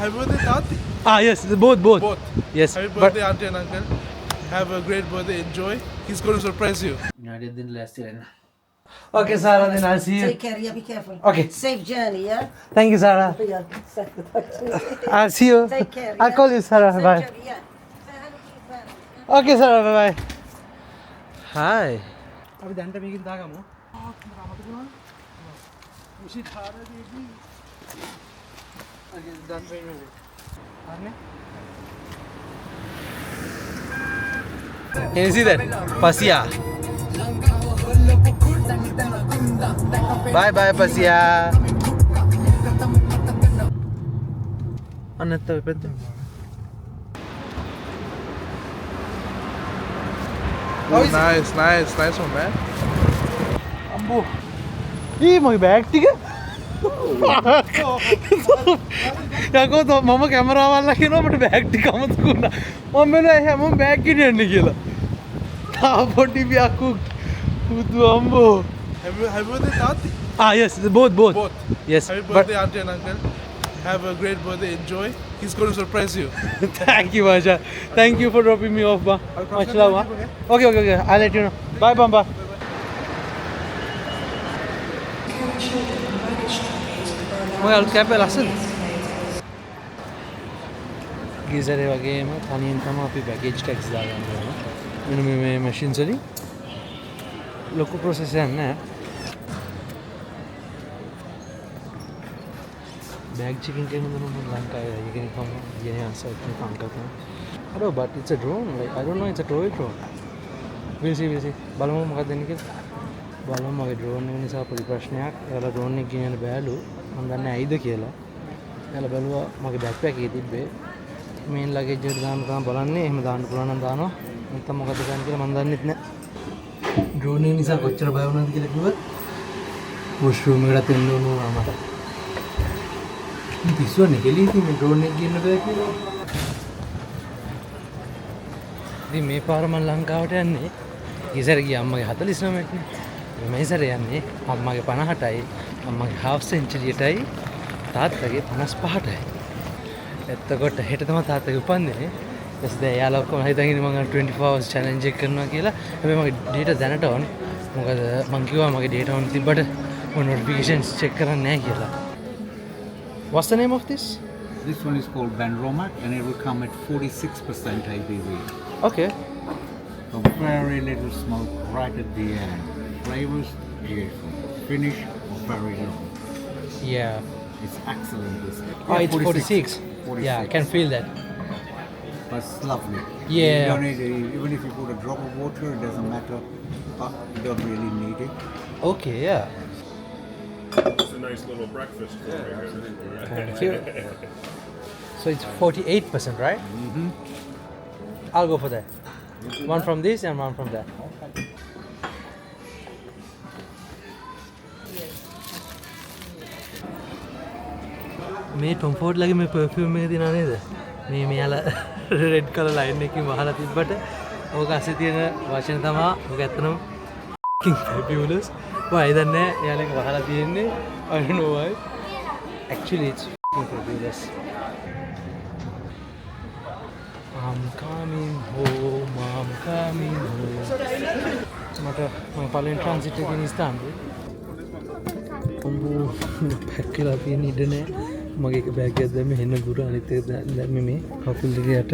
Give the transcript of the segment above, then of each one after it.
happy birthday, Tati. Yes, both. Both. Yes, Happy but birthday, auntie and uncle. Have a great birthday. Enjoy. He's going to surprise you. okay, Sarah. Then I'll see you. Take care, yeah, be careful. Okay. Safe journey, yeah? Thank you, Sarah. Yeah. I'll see you. Take care, I'll yeah? call you, Sarah. Safe Bye. journey, yeah. Say hello to your parents. Okay, Sarah. Bye. Hi. අපි දැන්ට මේකෙන් දාගමු. Can you see that? Pasia. Bye bye Pasia. Anetta pepette. Oh, nice one, man. අම්බෝ ඊ මගේ bag ටික යකෝ මම කැමරාවල්ලා කියනවා මට bag ටික අමතක වුණා මම මෙන්න හැමෝම බෑග් ගෙනියන්නේ කියලා තා පොඩි බියක්කු බුදු අම්බෝ Happy birthday, Tati. yes both Both. yes Happy but birthday, auntie and uncle. Have a great birthday. Enjoy. He's going to surprise you. thank you Masha thank you for dropping me off ba much love huh? okay I'll let you know bye Bamba ඔයාලු කැපේ ලස්සන ගීසරේ වගේම තනියෙන් තමයි අපි බැගේජ් tax දාගන්න ඕන මෙන්න මේ machines වලින් ලොකු ප්‍රොසෙස් එකක් නෑ bag checking කරන දුන්නු මම ලංකාවේ ඉගෙන කොහොම ඉගෙන අන්සර් එකක් අංකතන I don't know but it's a drone like I don't know it's a toy drone we'll see බලමු මොකක්ද දෙන්නේ කියලා බලමු මගේ drone එක නිසා පොඩි ප්‍රශ්නයක් එයාලා drone එක ගෙනියන්න බෑලු මම දන්නේ ඇයිද කියලා එයාලා බැලුවා මගේ backpack එකේ තිබ්බේ main luggage එකට දාන්න තමයි බලන්නේ එහෙම දාන්න පුළුවන් නම් දානවා නැත්නම් මොකද කරන්න කියලා මම දන්නෙත් නෑ drone එක නිසා කොච්චර බය වුණාද කියලා කිව්වොත් washroom එකට එන්න ඕනවා මට පිස්සුවනේ කෙලින් ඉතින් මේ drone එක ගින්න බෑ කියලා ඉතින් මේ පාර මම ලංකාවට යන්නේ ඉස්සර ගියා අම්මගේ 49ට නේ මේ ඉස්සර යන්නේ අම්මගේ 50ටයි අම්මගේ half century-ටයි තාත්තගේ 55ටයි එතකොට හෙට තමයි තාත්තගේ උපන්දිනේ ඊට දැන් යාළුවා ඔක්කොම හිතන් ඉන්නේ මම 24 hours challenge එක කරනවා කියලා හැබැයි මගේ data දැනට on මොකද මං කිව්වා මගේ data on තිබ්බට මොන notifications check කරන්නේ නැහැ කියලා What's the name of this? This one is called Banromac and it will come at 46% ABV. Okay. So very little smoke right at the end. Flavors, beautiful. Finish, very long. Yeah. It's excellent biscuit. Oh, it's 46. 46. Yeah, I can feel that. But it's lovely. Yeah. You don't need even if you put a drop of water, it doesn't matter. You don't really need it. Okay, yeah. It's a nice little breakfast for you. Thank you. So it's 48%, right? Mm-hmm. I'll go for that. One from this and one from that. මේ Tom Ford ලගේ මේ perfume එක දිනා නේද? මේ මෙයාලා red color line එකකින් වහලා තිබ්බට ඕක අස්සේ තියෙන වචන තමයි ඕක ඇත්තටම fabulous. Why දන්නේ එයාලා එක වහලා තියෙන්නේ I don't know why. Actually it's fabulous. I'm coming home, I'm coming home. මට මම පළවෙනි transit එකේ ඉස්තාම්බුල්. කොම්බෝ පැක් කරලා තියෙන ඉඩ නැහැ. මගේ එක බෑග් එකක් දැම්මේ හෙන්න ගුරු අනිත් එක දැම්මේ මේ කකුල් දෙක යට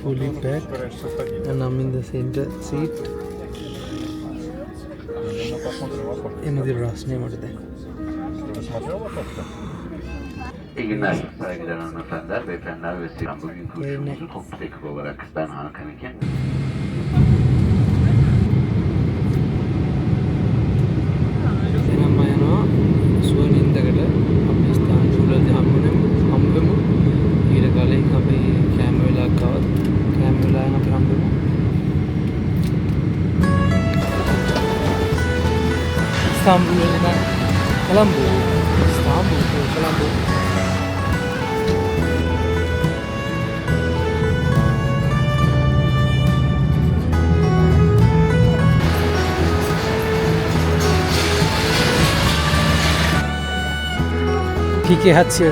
fully packed and I'm in the center seat. එනදී රස්නේ මට දැන්. İyi saygılar hanımefendiler, beyefendiler ve selam. Bugün kurşumuzu toplu ekip olarak ben Hakan iken එනම් යනවා සුවනින්දකට අපි ස්ථානවලදී හම්බෙමු ඊට කලින් අපි කැම වෙලාවක් ආවත් කැම වෙලාවෙන් අපි හම්බෙමු ඉස්තාම්බුල් වල ඉඳන් Colombo ඉස්තාම්බුල් Colombo TK Hatsia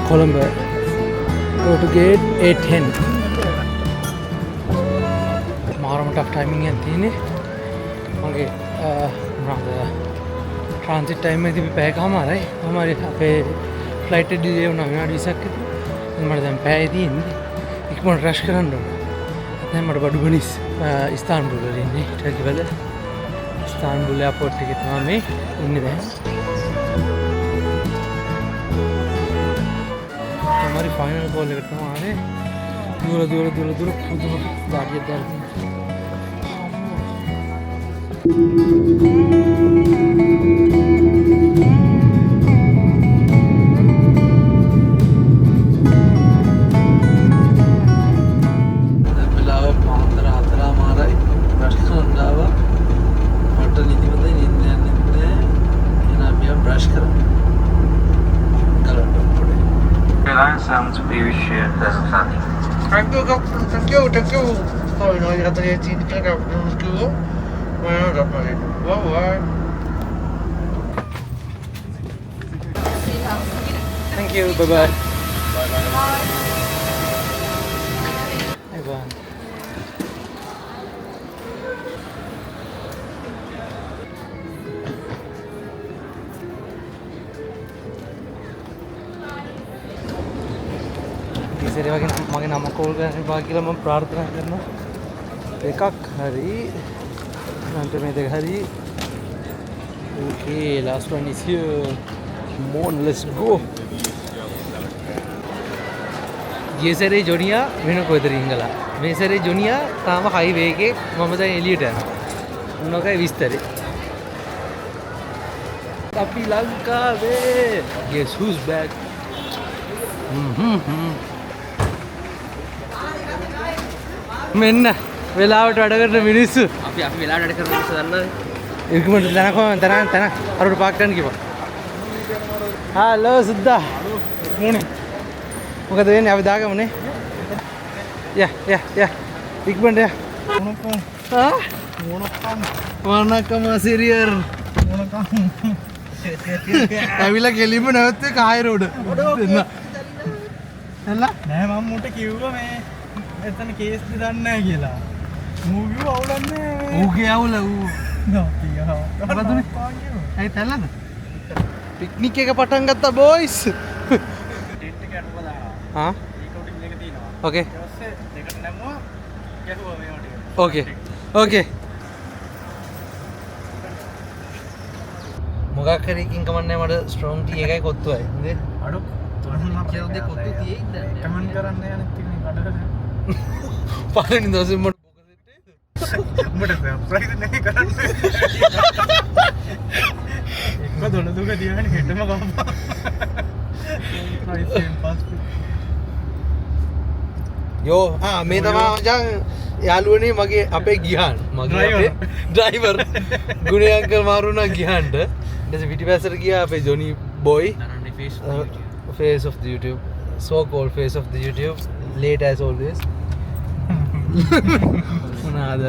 Colombo. Go to gate 810. Maram tough timing and thin. Okay, transit time में भी पैक हमारा है हमारे पे फ्लाइट डिले होना है ना डिसाइड कर हमारे जम पैक थी एक मिनट रश करने दो हमारे बड़ू बनीस इस्तानबुल रहने ठगी वाले इस्तानबुल एयरपोर्ट टिकट हमें उन्हीं रहे हमारी फाइनल कॉल करता हूँ हमारे दूर दूर दूर दूर दूर गाड़ी दर Sounds very shit. Thank you. Sorry, no, you have to get to pick up from school. Well, that's funny. Bye. Thank you. Bye. Bye. ඉතින් වගේ මගේ නම කෝල් කරන්න බා කියලා මම ප්‍රාර්ථනා කරනවා එකක් හරි අන්ත මේ දෙක හරි okay last one is here come on let's go ये सारे जोनिया වෙන කොහෙද රිංගලා මේ सारे जोनिया තාම හයිවේ එකේ මම දැන් එළියට යනවා මොනකයි විස්තරේ අපි ලංකාවේ guess who's back මෙන්න වෙලාවට වැඩ කරන මිනිස්සු අපි වෙලාවට වැඩ කරන මිනිස්සු දන්නවද ඉක්මනට තන අරට පාක් කරන්න කිව්වා හලෝ සුද්දා මොනේ මොකද වෙන්නේ අපි දාගමුනේ යා ඉක්මනට යා වනකම සිරියර් ඇවිල්ලා ගෙලින්ම නැවත්තේ කාය රෝඩ එන්න එන්න නෑ මම මුට කිව්වා මේ එතන කේස් දන්නේ නැහැ කියලා. මූ කිව්ව අවුලන්නේ නැහැ. ඌ කියවල ඌ. නෝතියා. මොකදනේ? ඇයි තැල්ලද? පික්නික් එක පටන් ගත්තා බොයිස්. ටෙන්ට් එක අනුව දානවා. හා? රිකෝඩින් එක තියෙනවා. ඕකේ. ඊට පස්සේ දෙකට නැමුවා ගැහුවා මේවා ටික. ඕකේ. මොකක් හරි කින් කමන්නේ මට ස්ට්‍රෝං ටී එකයි කොත්තුවයි. නේද? අඩු. තොරණ කියලා දෙක කොත්තු තියෙයිද? කමෙන්ට් කරන්න යන්නේ තින්නේ කඩකට. पानी दो से मत मत सरप्राइज नहीं करना एक को दोनों दो का दिया है खेत में काम सरप्राइज सेम पास यो हां मैं तमा जang යාළුවනේ මගේ අපේ ගිහන් මගේ අපේ ඩ්‍රයිවර් ගුණේ අංකල් මාරුණා ගිහන්ට ඊට පස්සේ පිටිපස්සට ගියා අපේ Johnny බොයි face of the YouTube so called face of the YouTube late as always මොනවාද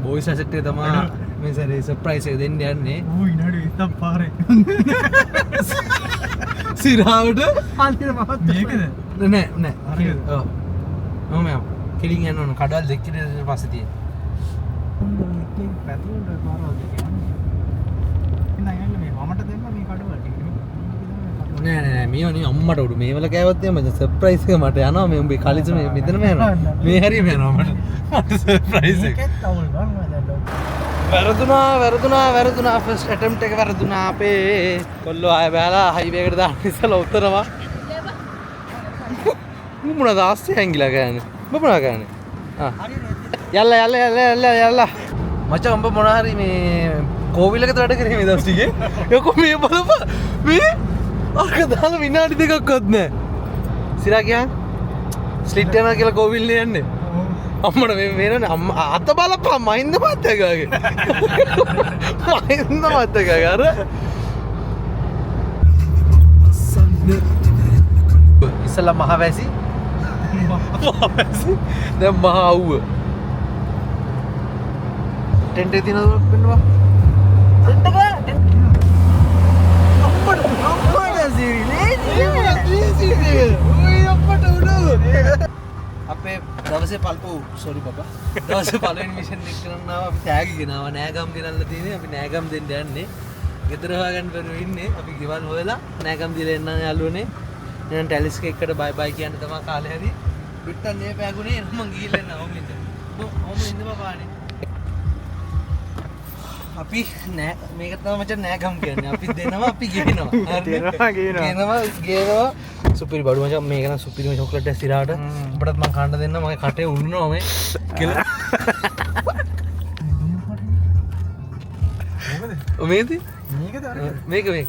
බොයිස් ඇසෙට් එක තමයි මේ සැරේ සර්ප්‍රයිස් එක දෙන්න යන්නේ ඌ ඉනඩු ඉතම් පාරේ සිරාවට අන්තිම මහත් මේකද නෑ හරිද ඔව් මම කෙලින් යන්න ඕන කඩවල් දෙක ඉතින් පස්සේ තියෙන ඉතින් පැතුමට පාරවල් දෙක යන්නේ නෑ මේ මමට දෙන්න මේ කඩවල් ටික නෑ මේ අම්මට උඩු මේවල කෑවත් එහෙම සර්ප්‍රයිස් එක මට යනවා මේ උඹේ කලිස මේ මෙතනම යනවා මේ හරියම යනවා මට සර්ප්‍රයිස් එක වැරදුනා ෆස්ට් ඇටෙම්ප්ට් එක වැරදුනා අපේ කොල්ලෝ ආය බෑලා හයිවේ එකට දාන්න ඉස්සලා උත්තරනවා මොනවද ආස්සේ හැංගිලා ගෑනේ මොනවා ගෑනේ යල්ලා මචං උඹ මොන හරි මේ කෝවිලකට වැඩ කරේ මේ දවස් ටිකේ යකෝ මේ බලපන් මේ අරක දාලා විනාඩි දෙකක්වත් නැහැ. සිරා ගියාන් ස්ලිට් යනවා කියලා කෝවිල් යන්නේ. අම්මට මේ වෙනනේ අම්මා අත බලපන් මහින්ද මහත්තයාගේ. මහින්ද මහත්තයාගේ අර ඉස්සලා මහවැසි දැන් මහ අවුව. ටෙන්ට් එක තියෙනවද පෙන්නවා? ටෙන්ට් එක අපේ දවසේ පල්පු සෝරි බබා දවසේ පළවෙනි මිෂන් එක කරන්න ආව අපි තෑගි ගෙනාවා නෑගම් ගෙනල්ලා තියෙන්නේ අපි නෑගම් දෙන්න යන්නේ ගෙදර හොයාගන්න බැරුව ඉන්නේ අපි ගෙවල් හොයලා නෑගම් දීලා එන්න යාළුවනේ දැන් ටැලිස් එකකට බයි බයි කියන්න තමයි කාලේ හරි පිට්ටන් නේ පෑගුනේ මම ගිහිල්ලා එන්න ඕම ඉන්න ඕම ඉන්න බබානේ අපි නෑ මේක තමයි මචං නෑගම් කියන්නේ අපි දෙනවා අපි ගෙනවා ගෙනවා සුපිරි බඩු මචං මේක නම් සුපිරිම චොක්ලට් එක ඉස්සරහට අපිටත් මම කන්න දෙන්න මගේ කටේ උල්නවා මේ කියලා මේද මේක ඒයි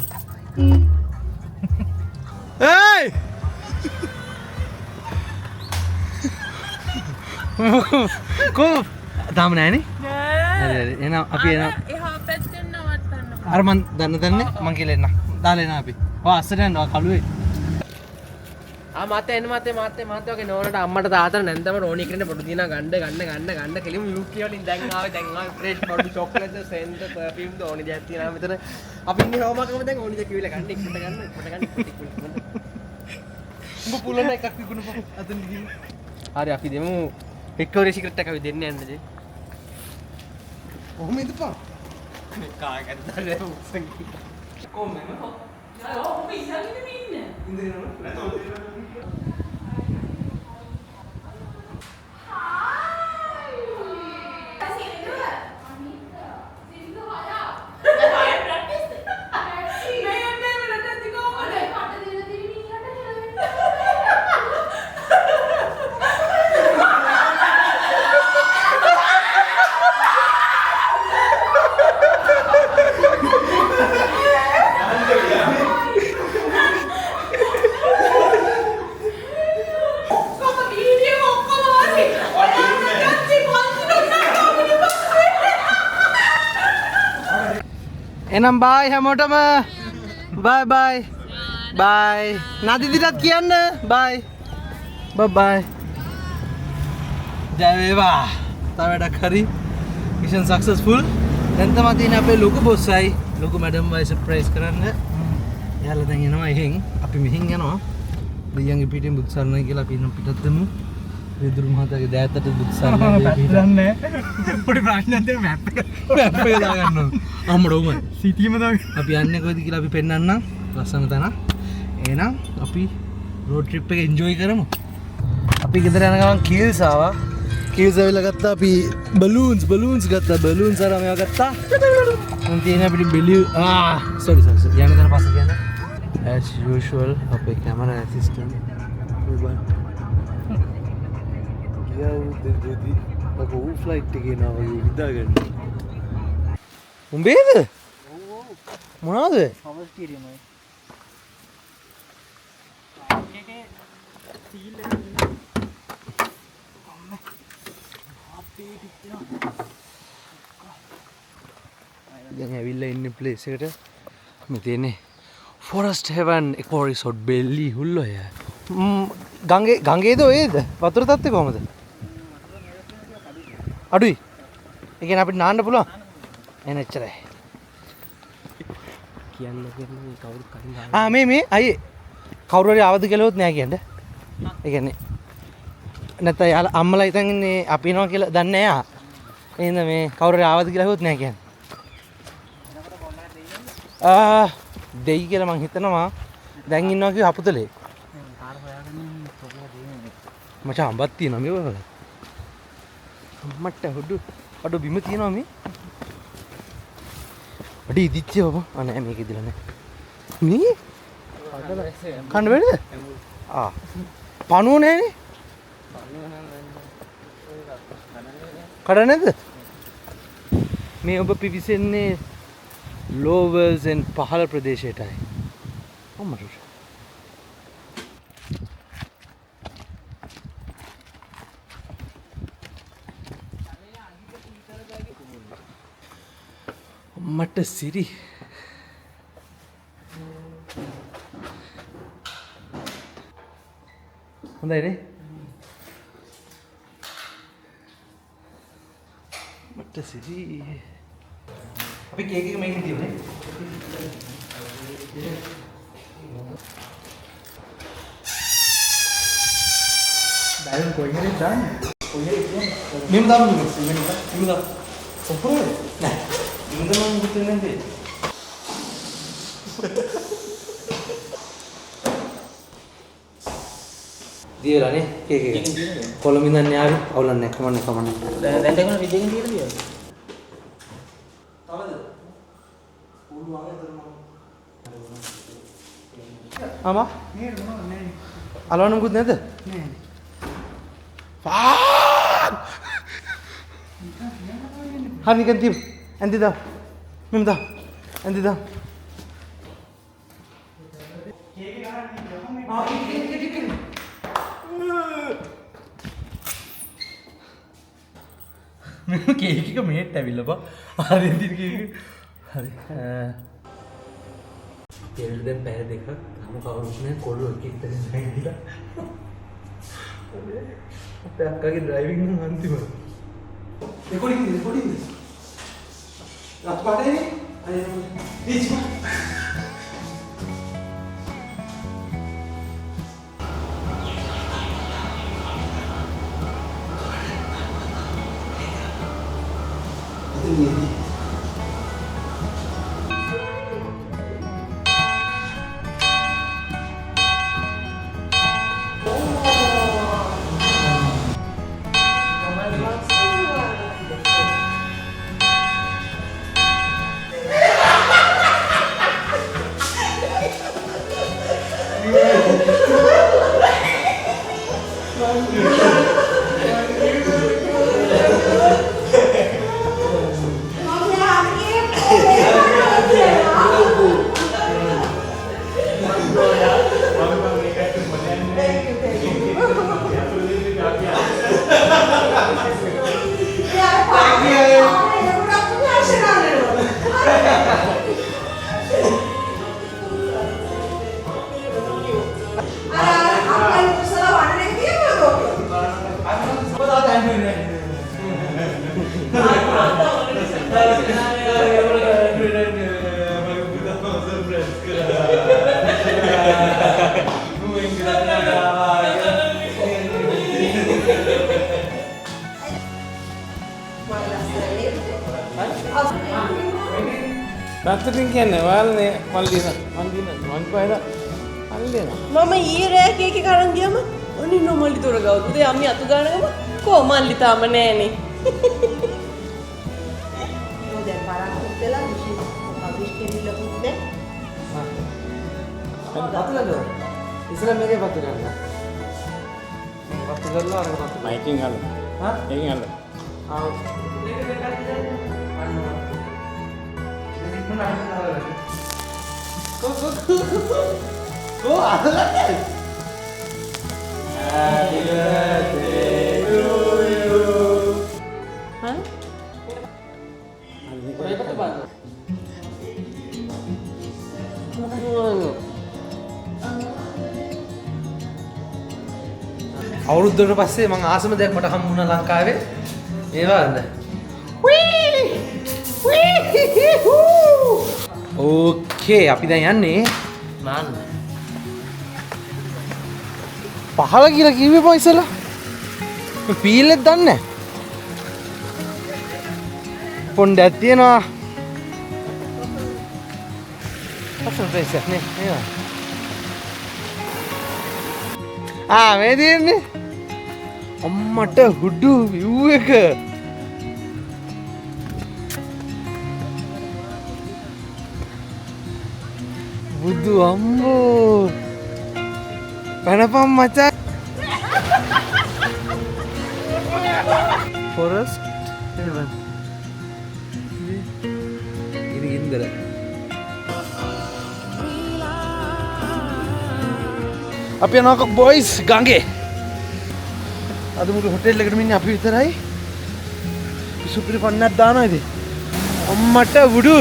කොහොම තාම නෑනේ හරි එහෙනම් අපි එනවා එහා පැත්තෙන් නවත්තන්න. අර මන් දන්නේ මං කියලා එන්න දාලා එනවා අපි ඔය අස්සට යනවා කළුවේ මත එන්න මතේ වගේ නෝනට අම්මට තාත්තට නැන්දම ඕනි කෙනෙක් පොඩු දිනා ගන්න කෙලිම UK වලින් දැන් ආවේ ෆ්‍රෙෂ් පොඩු චොක්ලට් සෙන්ට් පර්ෆියුම් ද ඕනි දෙයක් තියෙනවා මෙතන අපි ඉන්නේ හෝමකම දැන් ඕනි දෙයක් කිවිලා ගන්න ඉක්මනට ගන්න උඹ පුලන එකක් විකුණපො අතන ගිහින් හරි අපි දෙමු රිකවරි සිගරට් එක අපි දෙන්න යන්නද ඔහොම ඉදපන් කාගෙන්ද උස්සන් කොම්මෙම ඔබ ඉස්සරහින් ඉන්නේ එනම් බයි හැමෝටම බයි බයි බයි නදිදිටත් කියන්න බයි බයි ජය වේවා තව වැඩක් හරි මිෂන් සක්සස්ෆුල් දැන් තමයි තියෙන්නේ අපේ ලොකු බොස්සයි ලොකු මැඩම් වයි සර්ප්‍රයිස් කරන්න එයාලා දැන් එනවා එහෙන් අපි මෙහින් යනවා දෙයියන්ගේ පිටින් බුත්සරණයි කියලා අපි නම් පිටත් දෙමු විදුරු මහතාගේ දෑතට බුත්සරණයි පිටන්නේ පොඩි ප්‍රශ්නයක් දෙන්න මැප් එක දාගන්න ඕන අම්මඩ උම සිටියම දාගන්න අපි යන්නේ කොයිද කියලා අපි පෙන්නන්න ලස්සන තැන එහෙනම් අපි රෝඩ් ට්‍රිප් එක එන්ජොයි කරමු අපි ගෙදර යන ගමන් කීල්ස් ආවා කීල්ස් ඇවිල්ලා ගත්තා අපි බලූන්ස් ගත්තා බලූන්ස් අර මේවා ගත්තා මම තියෙන අපිට බෙලියු සෝරි යන්න තැන පස්සේ කියන්න as usual අපේ කැමරා ඇසිස්ටන්ට් ඔව් ෆ්ලයිට් එකේ නා වගේ විදාගන්න උඹේද මොනවද පවර් ස්ටීරියෝ එකේ සීල් එක අපේ පිටේනවා දැන් ඇවිල්ලා ඉන්නේ ප්ලේස් එකට මේ තියෙන්නේ ෆොරස්ට් හෙවන් එකෝ රිසෝට් බෙල්ලි හුල්ලෝය ගංගේද ඔයේද වතුර තත්ත්වය කොහමද අඩුයි ඒ කියන්නේ අපිට නාන්න පුළුවන් එන එච්චරයි කියන්න කියන්නේ කවුරු කලින් මේ අයියේ කවුරු හරි ආවද කියලා නෑ කියන්නේ ඒ කියන්නේ නැත්නම් යාලා අම්මලා හිතන් ඉන්නේ අපි එනවා කියලා දන්නේ නෑ යා එහෙනම් මේ කවුරු හරි ආවද කියලා හොත් නෑ කියන්නේ දෙයි කියලා මං හිතනවා දැන් ඉන්නවා කිව්ව අපුතලේ මචං අඹක් තියෙනවා මේ වල අම්මට හොඩු අඩු බිම තියෙනවා මේ අඩි ඉදිච්චේ බබා නෑ මේක ඉදලා නෑ මේ කන්න බැරිද පණුව නෑනේ කඩ නැද්ද මේ ඔබ පිවිසෙන්නේ ලෝවර්සෙන් පහළ ප්‍රදේශයටයි අම්මට මට සිරි හොඳයි නේ මට සිරි අපි කේක් එක මේකෙන් තියුනේ Driving going in it done. Mim dah mim dah. Sempurna. Nah, mim dah mim betul nanti. Dia lah ni, kek. Kalau minta ni ada, awalnya kemana. දැන් දෙකම විදිහකින් තියලා තියෙනවා. Ama? Alwan nunggu nada? Hani ganti, anti dah, mim dah, anti dah. Cake का minute है बिल्ला बा आधे दिन की अरे तेरे दिन पहले देखा हम का उसने कोल्ड की तरह ड्राइव किया अरे अक्का की ड्राइविंग में मानती मैं रिकॉर्डिंग आप पढ़े नहीं अरे बीच में Rattrin කියන්නේ ඔයාලනේ මල් පායලා අල්ලේන මම ඊයේ රෑ කේක් එක අරන් ගියම අනේ නොමල්ලි තොර ගාව උදේ අම්මි අතු ගානකම කො මල්ලි තාම නෑනේ දැන් පාරක් දෙලා අවිෂ් කෙවිල පුද්දේ पत्तू कर दो इसलिए मेरे पत्तू करना पत्तू कर लो और पत्तू මයිකින් අල්ල हाँ ඒකෙන් අල්ල हाँ Go ada Happy birthday to you. හා අවුරුද්දකට පස්සේ මම ආසම දෙයක් මට හම්බ වුණා ලංකාවේ. ඒ වන්ද. ඕකේ අපි දැන් යන්නේ නාන්න. පහල කියලා කිව්වේ පො ඉස්සලා. මේ පීල් එක දන්නේ නැහැ. පොණ්ඩක් තියනවා. අපේ ප්‍රේසර් නේ. මේ තියෙන්නේ. අම්මට හුඩු view එක. බුදු අම්මෝ. පැනපම් මචං. Forest heaven. ini ඉන්දර. අපි යනවා බොයිස් ගඟේ. අද මුළු හොටෙල් එකටම ඉන්නේ අපි විතරයි. සුපිරි පන්නක් දානවා ඉතින්. අම්මට වුඩු.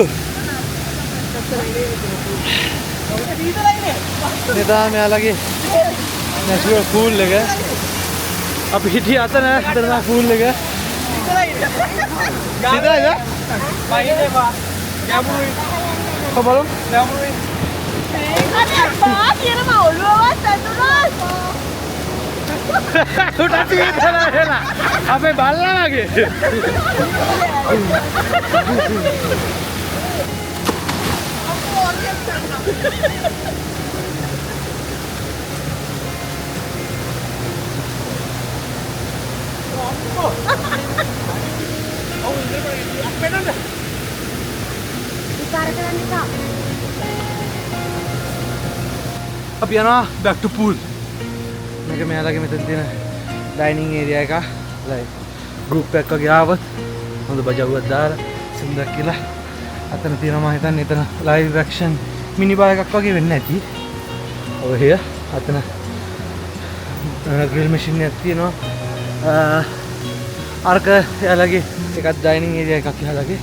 नेता मेलागे नेचुरल फूल लगे अब हिटी आता ना इतना फूल लगे सीधा है भाई देखो क्या बोल तो बोलो क्या बोल बात ये ना मालूम है तो උට සීතල වෙලා. අපේ බල්ලා වගේ. අපි යනවා back to pool. මේක මෙයාලගේ මෙතන තියෙන dining area එක. like group එකක් වගේ ආවත් හොඳ බජව්වක් දාලා සුන්දර කියලා. අතන තියෙනවා මම හිතන්නේ එතන live action mini bar එකක් වගේ වෙන්නේ නැති. over here අතන grill machine එකක් තියෙනවා. අරක එයාලගේ එකක් dining area එකක් එයාලගේ.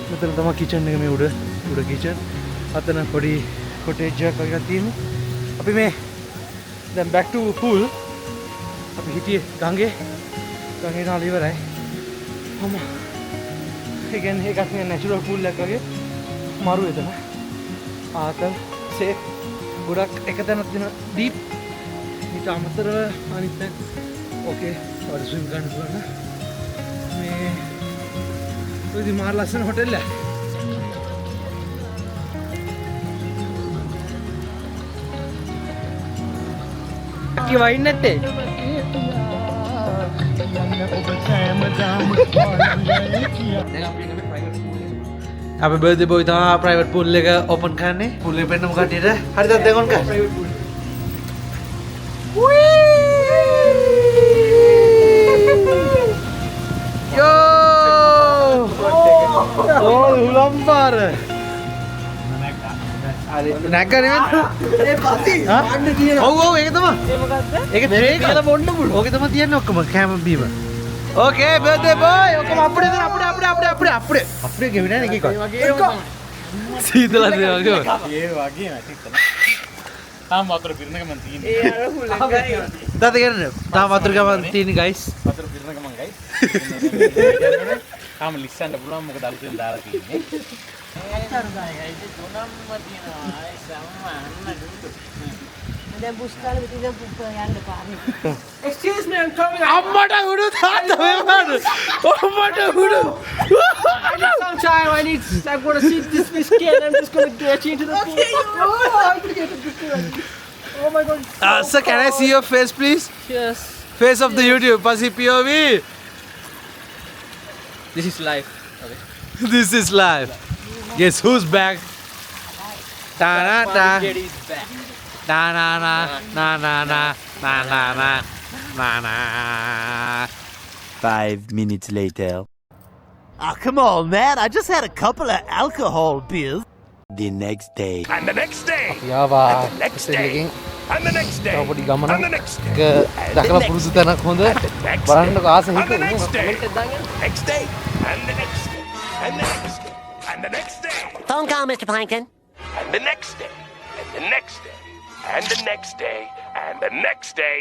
මෙතන තමයි kitchen එක මේ උඩ kitchen. අතන පොඩි cottage එකක් වගේ තියෙනවා. අපි මේ දැන් back to pool. අපි හිටියේ ගඟේ නාල ඉවරයි. අම්මා. ඒ කියන්නේ ඒකත් නේ natural pool එකක් වගේ. මාරු එතන. ආතල් safe ගොඩක් එක තැනක් තියෙන deep. ඊට අමතරව අනිත් පැත්ත okay වල swim ගන්න පුළුවන්. මේ ඔය මාර ලස්සන හොටෙල් එක. අක්කි වයින් නැත්තේ? අපේ බර්ත්ඩේ බෝයි තමයි ප්‍රයිවට් pool එක ඕපන් කරන්නේ. pool එක පෙන්නමු කට්ටියට. හරිද දෙගොන් කර. Yo! Oh, hulambar. අර නැග්ගා නෙමෙයි. ඒ පස්සේ ගන්න තියෙනවා. ඔව් ඒක තමයි. ඒ මොකද්ද? ඒක ට්‍රේ කියලා බොන්න පුළුවන්. ඕකේ තමයි තියන්නේ ඔක්කොම කැම බීම. ඕකේ බර්ත්ඩේ බෝයි. ඔක්කොම අප්ඩේ ගෙවිලා නේ කීකෝ. ඒ වගේ සීතලද ඒ වගේ. ඒ වගේ තාම වතුර පිරෙන ගමන් තියෙන්නේ. ඒ අර හුලඟයි. තාත ගන්න. තාම වතුර ගමන් තියෙන්නේ guys. වතුර පිරෙන ගමන් guys. තාම ලිස්සන්න පුළුවන් මොකද අලුතෙන් දාලා තියෙන්නේ. Excuse me, I'm coming. අම්මට උඩු තාත්ත වෙලාද? අම්මට උඩු. I need some time. I'm gonna sit this biscuit and I'm just gonna get you into the pool. Oh my god. Sir, can I see your face please? Yes. Face of the YouTube, Pasi POV. This is life. Okay. This is live. Guess who's back? Da na da. Daddy is back. Da na na na na na na na na na na. 5 minutes later. Oh, come on, man. I just had a couple of alcohol beers. The next day. And the next day. Yawa. Next day. And the next day. පොඩි ගමනක්. And the next day. දැකලා පුරුදු තැනක් හොඳ. බලන්නකෝ ආස And the හිතෙන්නේ. next day. Next day. And the next day. And the next day. And the next day. Phone call, Mr. Plankton. And the next day. And the next day. And the next day. And the next day.